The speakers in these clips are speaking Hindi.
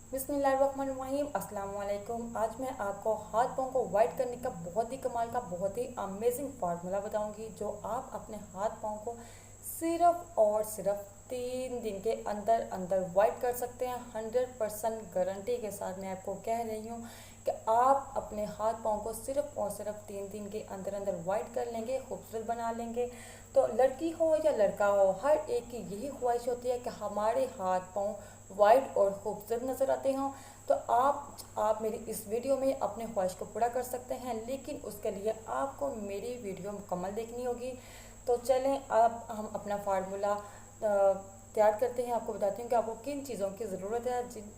बिस्मिल्लाहिर्रहमानिर्रहीम अस्सलाम वालेकुम। आज मैं आपको हाथ पाँव को वाइट करने का बहुत ही कमाल का बहुत ही अमेजिंग फार्मूला बताऊंगी, जो आप अपने हाथ पाँव को सिर्फ और सिर्फ 3 दिन के अंदर अंदर वाइट कर सकते हैं। 100% गारंटी के साथ मैं आपको कह रही हूँ कि आप अपने हाथ पाँव को सिर्फ और सिर्फ 3 दिन के अंदर अंदर वाइट कर लेंगे, खूबसूरत बना लेंगे। तो लड़की हो या लड़का हो, हर एक की यही ख्वाहिश होती है कि हमारे हाथ पाँव वाइट और खूबसूरत नज़र आते हों। तो आप मेरी इस वीडियो में अपने ख्वाहिश को पूरा कर सकते हैं, लेकिन उसके लिए आपको मेरी वीडियो मुकम्मल देखनी होगी। तो चलें अब हम अपना फार्मूला तैयार करते हैं। आपको बताती हूँ कि आपको किन चीज़ों की ज़रूरत है। जिन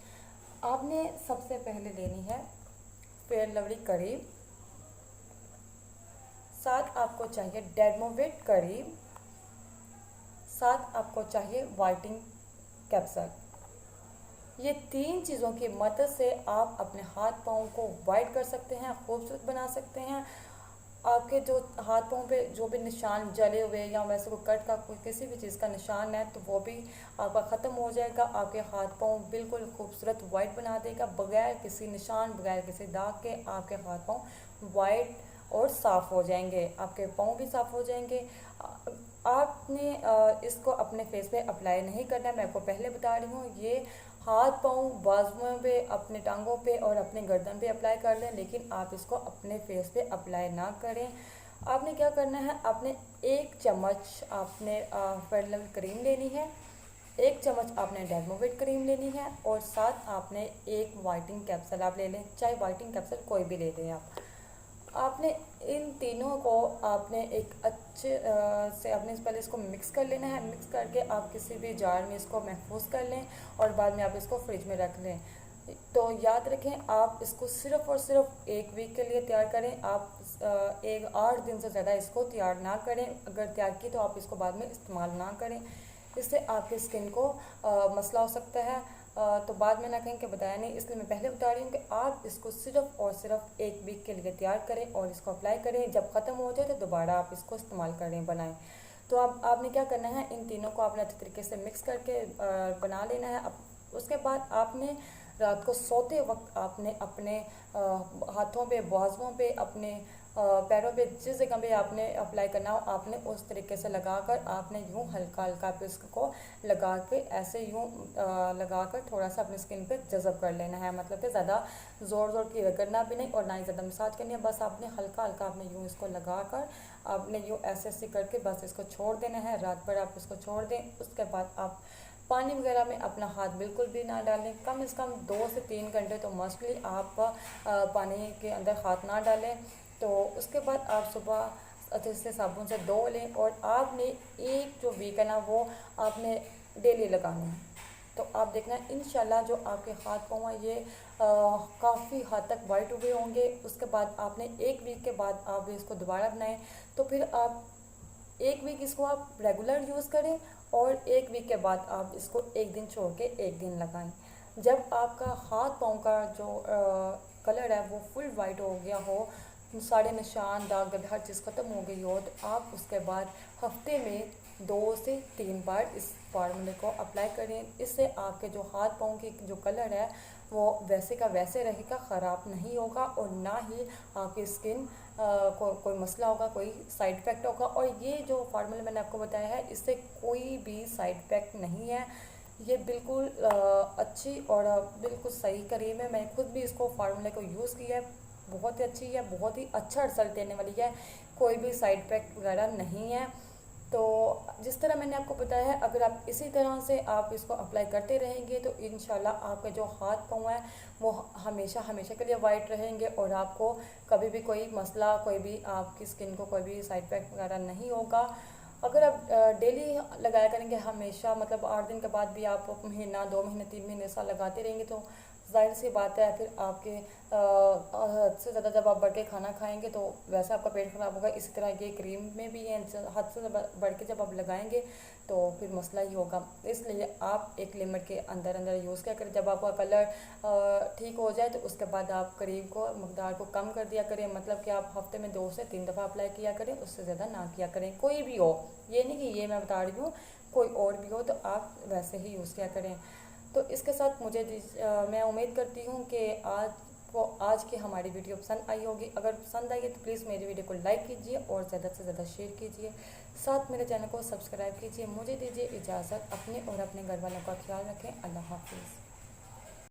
आपने सबसे पहले लेनी है फेयर लवली करीम, साथ आपको चाहिए डेडमोवेट करीम, साथ आपको चाहिए वाइटिंग कैप्सूल। ये 3 चीज़ों की मदद से आप अपने हाथ पाँव को वाइट कर सकते हैं, खूबसूरत बना सकते हैं। आपके जो हाथ पाँव पे जो भी निशान जले हुए या वैसे कोई कट का कोई किसी भी चीज़ का निशान है तो वो भी आपका ख़त्म हो जाएगा। आपके हाथ पाँव बिल्कुल खूबसूरत वाइट बना देगा, बगैर किसी निशान बगैर किसी दाग के आपके हाथ पाँव वाइट और साफ़ हो जाएंगे, आपके पाँव भी साफ़ हो जाएंगे। आपने इसको अपने फेस पे अप्लाई नहीं करना है, मैं आपको पहले बता रही हूँ। ये हाथ पाँव बाजुओं पे, अपने टांगों पे और अपने गर्दन पे अप्लाई कर लें, लेकिन आप इसको अपने फेस पे अप्लाई ना करें। आपने क्या करना है, आपने 1 चम्मच आपने फेयर क्रीम लेनी है, 1 चम्मच आपने डेर्मोवेट क्रीम लेनी है और साथ आपने एक वाइटिंग कैप्सूल आप ले लें, चाहे वाइटिंग कैप्सूल कोई भी ले लें आप। आपने इन तीनों को आपने एक अच्छे से आपने पहले इसको मिक्स कर लेना है। मिक्स करके आप किसी भी जार में इसको महफूज कर लें और बाद में आप इसको फ्रिज में रख लें। तो याद रखें, आप इसको सिर्फ़ और सिर्फ 1 वीक के लिए तैयार करें। आप 8 दिन से ज़्यादा इसको तैयार ना करें। अगर तैयार की तो आप इसको बाद में इस्तेमाल ना करें, इससे आपकी स्किन को मसला हो सकता है। तो बाद में ना कहें कि बताया नहीं, इसलिए मैं पहले बता रही हूँ कि आप इसको सिर्फ और सिर्फ 1 वीक के लिए तैयार करें और इसको अप्लाई करें। जब ख़त्म हो जाए तो दोबारा आप इसको इस्तेमाल करें, बनाएं। तो अब आपने क्या करना है, इन तीनों को आपने अच्छे तरीके से मिक्स करके बना लेना है। अब उसके बाद आपने रात को सोते वक्त आपने अपने हाथों पे, बाजुओं पे, अपने पैरों पे, जिस जगह पे आपने अप्लाई करना हो आपने उस तरीके से लगाकर आपने यूँ हल्का हल्का पे इसको लगा के ऐसे यूँ लगा कर थोड़ा सा अपनी स्किन पे जज़ब कर लेना है। मतलब कि ज़्यादा ज़ोर की रगड़ना भी नहीं और ना ही ज़्यादा मसाज करनी है। बस आपने हल्का हल्का आपने यूँ इसको लगा कर आपने यूँ ऐसे ऐसे करके बस इसको छोड़ देना है। रात भर आप इसको छोड़ दें। उसके बाद आप पानी वगैरह में अपना हाथ बिल्कुल भी ना डालें। कम से कम 2 से 3 घंटे तो मोस्टली आप पानी के अंदर हाथ ना डालें। तो उसके बाद आप सुबह अच्छे से साबुन से धो लें और आपने एक जो वीक है ना वो आपने डेली लगाना है। तो आप देखना इंशाल्लाह जो आपके हाथ पाँव हैं ये काफ़ी हद तक वाइट हुए होंगे। उसके बाद आपने 1 वीक के बाद आप इसको दोबारा बनाएं। तो फिर आप 1 वीक इसको आप रेगुलर यूज़ करें और 1 वीक के बाद आप इसको 1 दिन छोड़ के 1 दिन लगाएं। जब आपका हाथ पाँव का जो कलर है वो फुल वाइट हो गया हो, सारे निशान दाग धब्बे हर चीज़ ख़त्म हो गई हो, तो आप उसके बाद हफ्ते में 2 से 3 बार इस फार्मूले को अप्लाई करें। इससे आपके जो हाथ पाँव की जो कलर है वो वैसे का वैसे रहेगा, ख़राब नहीं होगा और ना ही आपकी स्किन को कोई मसला होगा, कोई साइड इफ़ेक्ट होगा। और ये जो फार्मूला मैंने आपको बताया है इससे कोई भी साइड इफ़ेक्ट नहीं है। ये बिल्कुल अच्छी और बिल्कुल सही क्रीम है। मैं खुद भी इसको फार्मूले को यूज़ किया है, बहुत ही अच्छी है, बहुत ही अच्छा रिजल्ट देने वाली है, कोई भी साइड इफ़ेक्ट वगैरह नहीं है। तो जिस तरह मैंने आपको बताया है, अगर आप इसी तरह से आप इसको अप्लाई करते रहेंगे तो इंशाल्लाह आपके जो हाथ पाँव हैं वो हमेशा हमेशा के लिए वाइट रहेंगे और आपको कभी भी कोई मसला, कोई भी आपकी स्किन को कोई भी साइड इफ़ेक्ट वगैरह नहीं होगा। अगर आप डेली लगाया करेंगे हमेशा, मतलब 8 दिन के बाद भी आप महीना, 2 महीने, 3 महीने साल लगाते रहेंगे तो जाहिर सी बात है फिर आपके हद से ज़्यादा जब आप बढ़ के खाना खाएंगे तो वैसे आपका पेट ख़राब होगा। इसी तरह ये क्रीम में भी है, हद से बढ़ के जब आप लगाएंगे तो फिर मसला ही होगा। इसलिए आप एक लिमिट के अंदर अंदर यूज़ किया करें। जब आपका कलर ठीक हो जाए तो उसके बाद आप क्रीम को मकदार को कम कर दिया करें। मतलब कि आप हफ्ते में 2 से 3 दफ़ा अप्लाई किया करें, उससे ज़्यादा ना किया करें। कोई भी हो, ये नहीं कि ये मैं बता रही हूँ, कोई और भी हो तो आप वैसे ही यूज़ किया करें। तो इसके साथ मैं उम्मीद करती हूँ कि आज की हमारी वीडियो पसंद आई होगी। अगर पसंद आई है तो प्लीज़ मेरी वीडियो को लाइक कीजिए और ज़्यादा से ज़्यादा शेयर कीजिए। साथ मेरे चैनल को सब्सक्राइब कीजिए। मुझे दीजिए इजाज़त। अपने और अपने घर वालों का ख्याल रखें। अल्लाह हाफिज़।